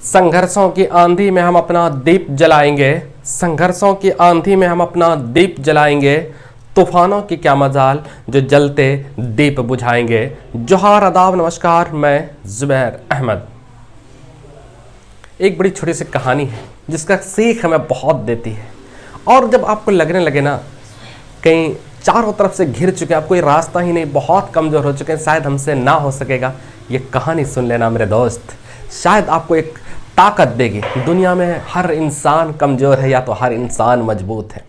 संघर्षों की आंधी में हम अपना दीप जलाएंगे, संघर्षों की आंधी में हम अपना दीप जलाएंगे, तूफानों की क्या मजाल जो जलते दीप बुझाएंगे। जोहार आदाब नमस्कार, मैं ज़ुबैर अहमद। एक बड़ी छोटी सी कहानी है जिसका सीख हमें बहुत देती है। और जब आपको लगने लगे ना कहीं चारों तरफ से घिर चुके हैं, आप कोई रास्ता ही नहीं, बहुत कमज़ोर हो चुके हैं, शायद हमसे ना हो सकेगा, ये कहानी सुन लेना मेरे दोस्त। शायद आपको एक ताकत देगी। दुनिया में हर इंसान कमज़ोर है या तो हर इंसान मजबूत है,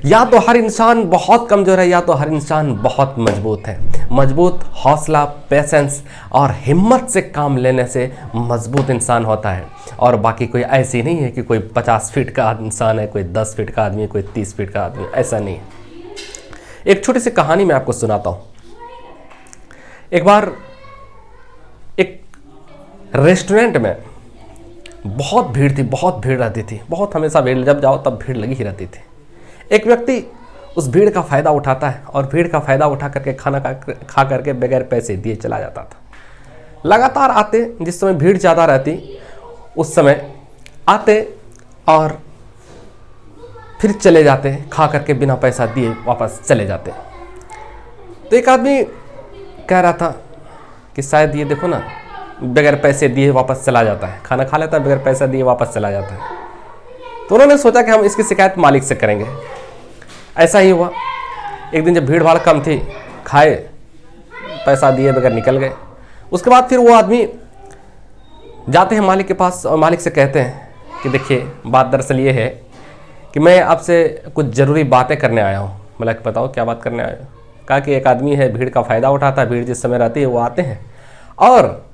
या तो हर इंसान बहुत कमज़ोर है या तो हर इंसान बहुत मजबूत है। मजबूत हौसला, पेशेंस और हिम्मत से काम लेने से मजबूत इंसान होता है। और बाकी कोई ऐसी नहीं है कि कोई 50 फीट का इंसान है, कोई 10 फीट का आदमी, कोई 30 फीट का आदमी, ऐसा नहीं है। एक छोटी सी कहानी मैं आपको सुनाता हूँ। एक बार एक रेस्टोरेंट में बहुत भीड़ थी, बहुत भीड़ रहती थी, बहुत, हमेशा भीड़, जब जाओ तब भीड़ लगी ही रहती थी। एक व्यक्ति उस भीड़ का फ़ायदा उठाता है और भीड़ का फ़ायदा उठा करके खाना खा करके बगैर पैसे दिए चला जाता था। लगातार आते, जिस समय भीड़ ज़्यादा रहती उस समय आते और फिर चले जाते, खा करके बिना पैसा दिए वापस चले जाते। तो एक आदमी कह रहा था कि शायद ये देखो ना, बगैर पैसे दिए वापस चला जाता है, खाना खा लेता है, बगैर पैसा दिए वापस चला जाता है। तो उन्होंने सोचा कि हम इसकी शिकायत मालिक से करेंगे। ऐसा ही हुआ। एक दिन जब भीड़ भाड़ कम थी, खाए, पैसा दिए बगैर निकल गए। उसके बाद फिर वो आदमी जाते हैं मालिक के पास और मालिक से कहते हैं कि देखिए, बात दरअसल ये है कि मैं आपसे कुछ ज़रूरी बातें करने आया हूँ। बोला कि बताओ क्या बात करने आए हो? कहा कि एक आदमी है, भीड़ का फ़ायदा उठाता है, भीड़ जिस समय रहती है वो आते हैं और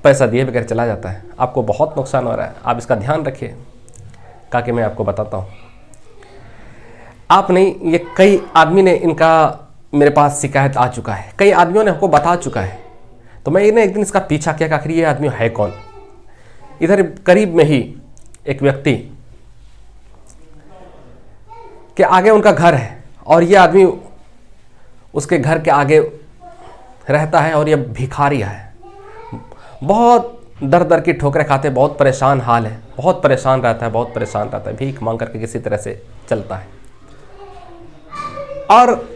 पैसा दिए बगैर चला जाता है, आपको बहुत नुकसान हो रहा है, आप इसका ध्यान रखिए। कहा कि मैं आपको बताता हूँ। आप नहीं, ये कई आदमी ने इनका मेरे पास शिकायत आ चुका है, कई आदमियों ने हमको बता चुका है। तो मैं एक दिन इसका पीछा किया कि आखिर ये आदमी है कौन। इधर करीब में ही एक व्यक्ति के आगे उनका घर है और ये आदमी उसके घर के आगे रहता है और ये भिखारी है। बहुत दर दर की ठोकरें खाते, बहुत परेशान हाल है, बहुत परेशान रहता है, बहुत परेशान रहता है, भीख मांग करके किसी तरह से चलता है। और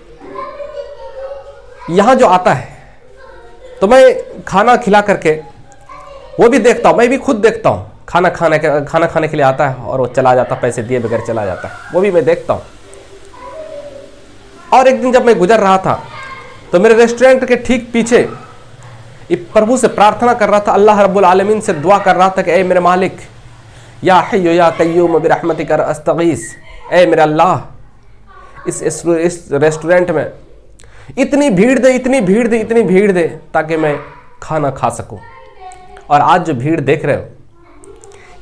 यहाँ जो आता है तो मैं खाना खिला करके वो भी देखता हूँ, मैं भी खुद देखता हूँ। खाना खाने के लिए आता है और वो चला जाता, पैसे दिए बगैर चला जाता है, वो भी मैं देखता हूँ। और एक दिन जब मैं गुजर रहा था तो मेरे रेस्टोरेंट के ठीक पीछे प्रभु से प्रार्थना कर रहा था, अल्लाह रब्बुल आलमीन से दुआ कर रहा था कि ए मेरे मालिक, या हय्यु या कय्यूम बिरहमतिका अस्तगीस, ए मेरे अल्लाह, इस रेस्टोरेंट में इतनी भीड़ दे, इतनी भीड़ दे, इतनी भीड़ दे ताकि मैं खाना खा सकूं। और आज जो भीड़ देख रहे हो,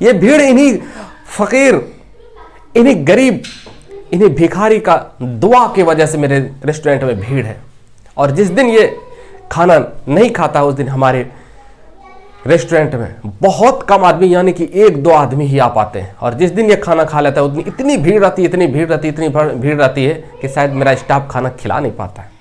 ये भीड़ इन्हीं फ़कीर, इन्हीं गरीब, इन्हीं भिखारी का दुआ की वजह से मेरे रेस्टोरेंट में भीड़ है। और जिस दिन ये खाना नहीं खाता उस दिन हमारे रेस्टोरेंट में बहुत कम आदमी, यानी कि 1-2 आदमी ही आ पाते हैं। और जिस दिन ये खाना खा लेता है उस दिन इतनी भीड़ रहती है, इतनी भीड़ रहती है, इतनी भीड़ रहती है कि शायद मेरा स्टाफ खाना खिला नहीं पाता है।